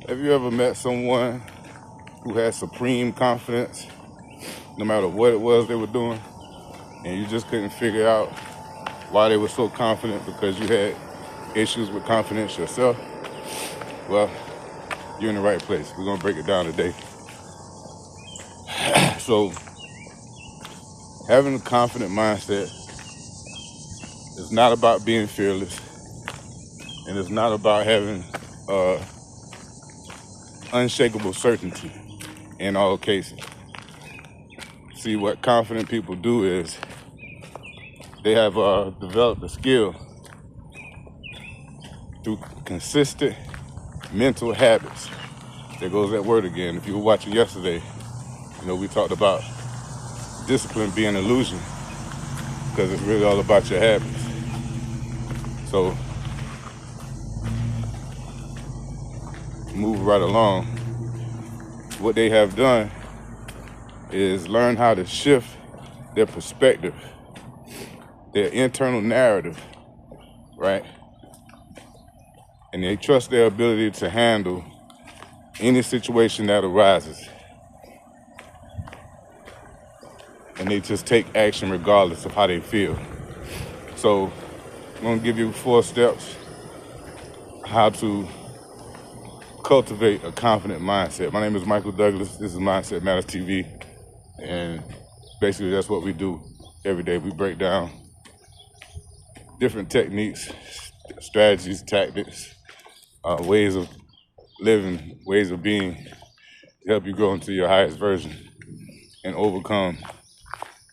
Have you ever met someone who had supreme confidence, no matter what it was they were doing, and you just couldn't figure out why they were so confident because you had issues with confidence yourself? Well, you're in the right place. We're gonna break it down today. So, having a confident mindset is not about being fearless, and it's not about having unshakable certainty in all cases. See, what confident people do is they have developed a skill through consistent mental habits. There goes that word again. If you were watching yesterday, we talked about discipline being an illusion because it's really all about your habits. So, move right along. What they have done is learn how to shift their perspective, their internal narrative, right? And they trust their ability to handle any situation that arises. And they just take action regardless of how they feel. So I'm gonna give you 4 steps how to cultivate a confident mindset. My name is Michael Douglas. This is Mindset Matters TV. And basically that's what we do every day. We break down different techniques, strategies, tactics, ways of living, ways of being to help you grow into your highest version and overcome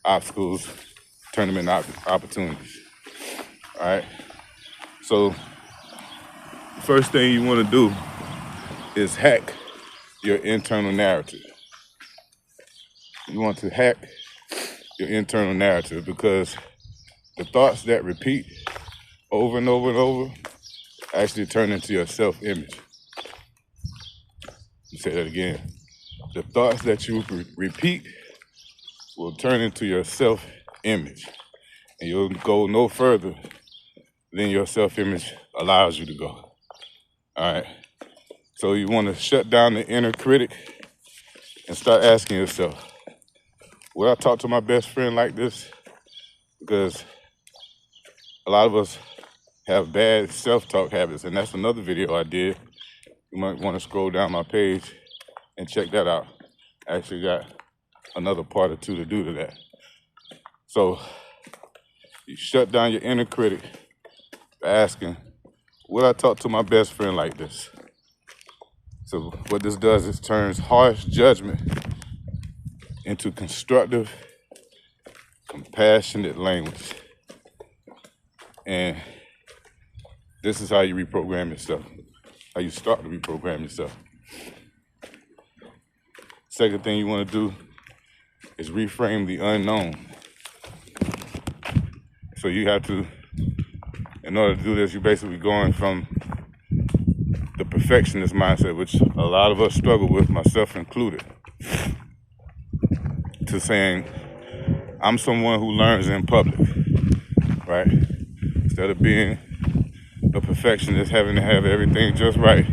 obstacles, turn them into opportunities. All right. So the first thing you want to do is hack your internal narrative. You want to hack your internal narrative because the thoughts that repeat over and over and over actually turn into your self-image. Let me say that again. The thoughts that you repeat will turn into your self-image. And you'll go no further than your self-image allows you to go. All right. So you want to shut down the inner critic and start asking yourself, would I talk to my best friend like this? Because a lot of us have bad self-talk habits, and that's another video I did. You might want to scroll down my page and check that out. I actually got another part or 2 to do to that. So you shut down your inner critic by asking, would I talk to my best friend like this? So what this does is turns harsh judgment into constructive, compassionate language. And this is how you reprogram yourself, how you start to reprogram yourself. Second thing you want to do is reframe the unknown. So you have to, in order to do this, you're basically going from the perfectionist mindset, which a lot of us struggle with, myself included, to saying, I'm someone who learns in public, right? Instead of being a perfectionist, having to have everything just right,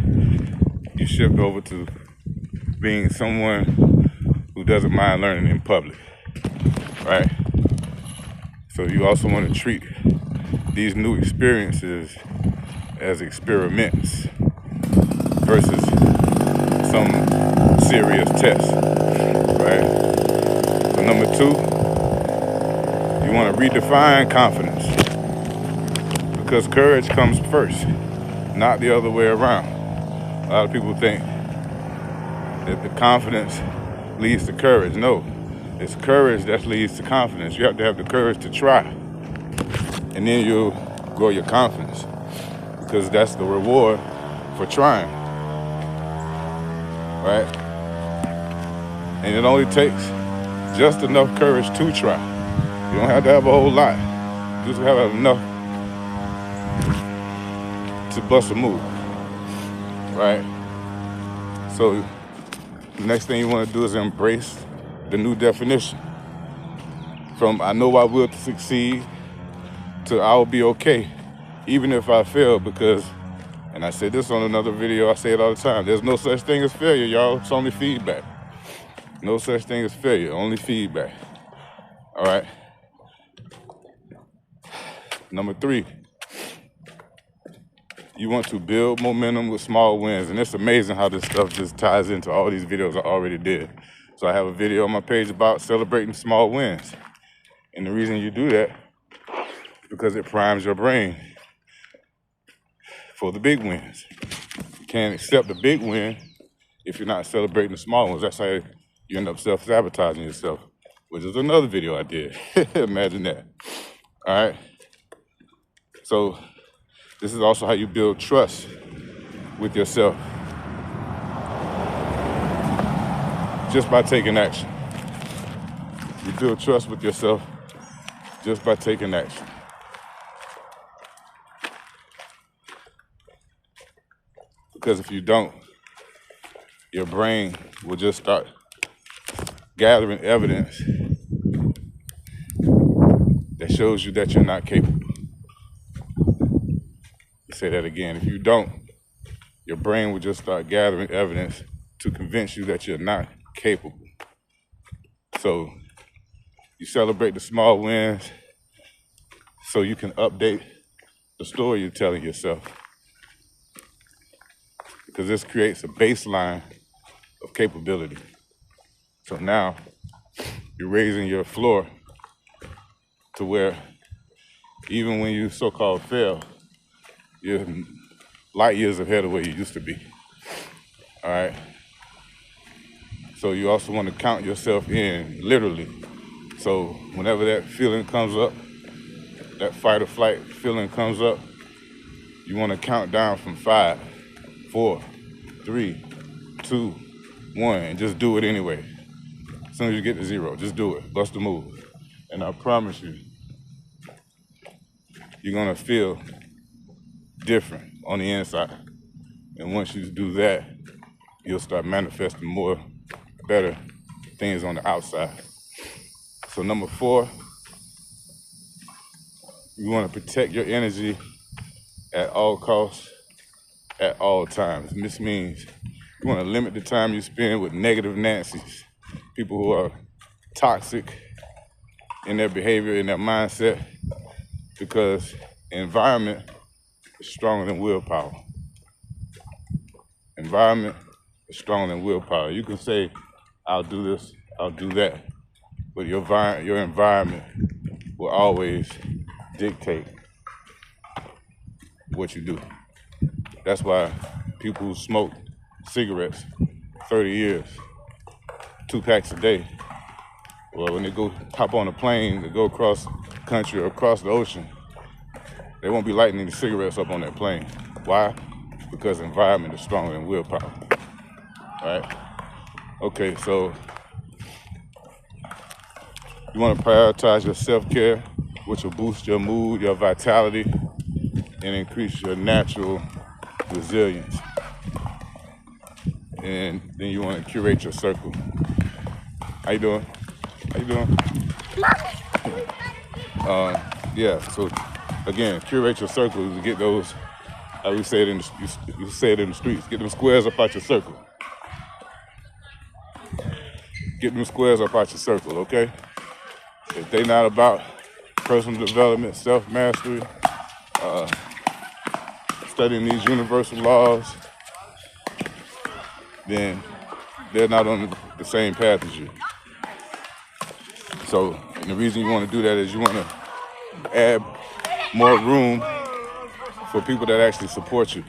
you shift over to being someone who doesn't mind learning in public, right? So you also want to treat these new experiences as experiments versus some serious test, right? So number 2, you want to redefine confidence because courage comes first, not the other way around. A lot of people think that the confidence leads to courage. No, it's courage that leads to confidence. You have to have the courage to try, and then you'll grow your confidence because that's the reward for trying, right? And it only takes just enough courage to try. You don't have to have a whole lot. You just have enough to bust a move, right? So the next thing you want to do is embrace the new definition. From I know I will succeed to I will be okay, even if I fail, because And I said this on another video, I say it all the time. There's no such thing as failure, y'all. It's only feedback. No such thing as failure, only feedback. All right. Number 3, you want to build momentum with small wins. And it's amazing how this stuff just ties into all these videos I already did. So I have a video on my page about celebrating small wins. And the reason you do that is because it primes your brain for the big wins. You can't accept the big win if you're not celebrating the small ones. That's how you end up self-sabotaging yourself, which is another video I did. Imagine that. All right. So this is also how you build trust with yourself. Just by taking action. You build trust with yourself just by taking action. Because if you don't, your brain will just start gathering evidence that shows you that you're not capable. Say that again. If you don't, your brain will just start gathering evidence to convince you that you're not capable. So you celebrate the small wins so you can update the story you're telling yourself. Because this creates a baseline of capability. So now you're raising your floor to where even when you so-called fail, you're light years ahead of where you used to be. All right. So you also want to count yourself in, literally. So whenever that feeling comes up, that fight or flight feeling comes up, you want to count down from 5, 4, 3, 2, 1, and just do it anyway. As soon as you get to 0, just do it. Bust a move. And I promise you, you're going to feel different on the inside. And once you do that, you'll start manifesting more better things on the outside. So number 4, you want to protect your energy at all costs, at all times. And this means you want to limit the time you spend with negative Nancy's, people who are toxic in their behavior, in their mindset, because environment is stronger than willpower. Environment is stronger than willpower. You can say, I'll do this, I'll do that, but your environment will always dictate what you do. That's why people who smoke cigarettes 30 years, 2 packs a day, well, when they go hop on a plane to go across country or across the ocean, they won't be lighting any cigarettes up on that plane. Why? Because environment is stronger than willpower. All right? Okay, so you want to prioritize your self-care, which will boost your mood, your vitality, and increase your natural resilience. And then you want to curate your circle. How you doing? How you doing? Yeah, so again, curate your circle to get those, how we say it you say it in the streets, get them squares up out your circle. Get them squares up out your circle, okay? If they not about personal development, self-mastery, studying these universal laws, then they're not on the same path as you. So, and the reason you want to do that is you want to add more room for people that actually support you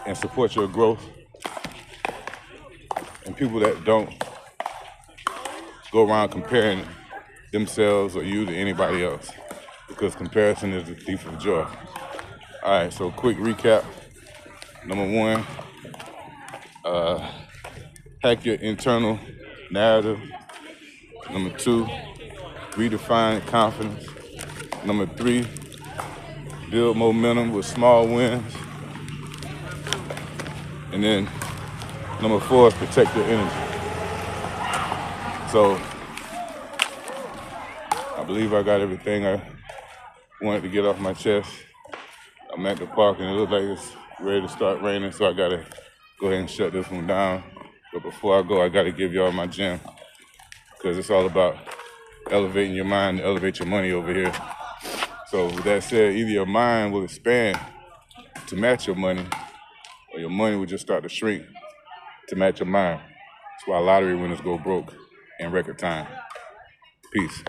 and support your growth, and people that don't go around comparing themselves or you to anybody else, because comparison is the thief of joy. All right, so quick recap. Number 1, hack your internal narrative. Number 2, redefine confidence. Number 3, build momentum with small wins. And then number 4 is protect your energy. So I believe I got everything I wanted to get off my chest. I'm I'm at the park and it looks like it's ready to start raining, so I gotta go ahead and shut this one down. But before I go, I gotta give y'all my gem, because it's all about elevating your mind to elevate your money over here. So with that said, either your mind will expand to match your money, or your money will just start to shrink to match your mind. That's why lottery winners go broke in record time. Peace.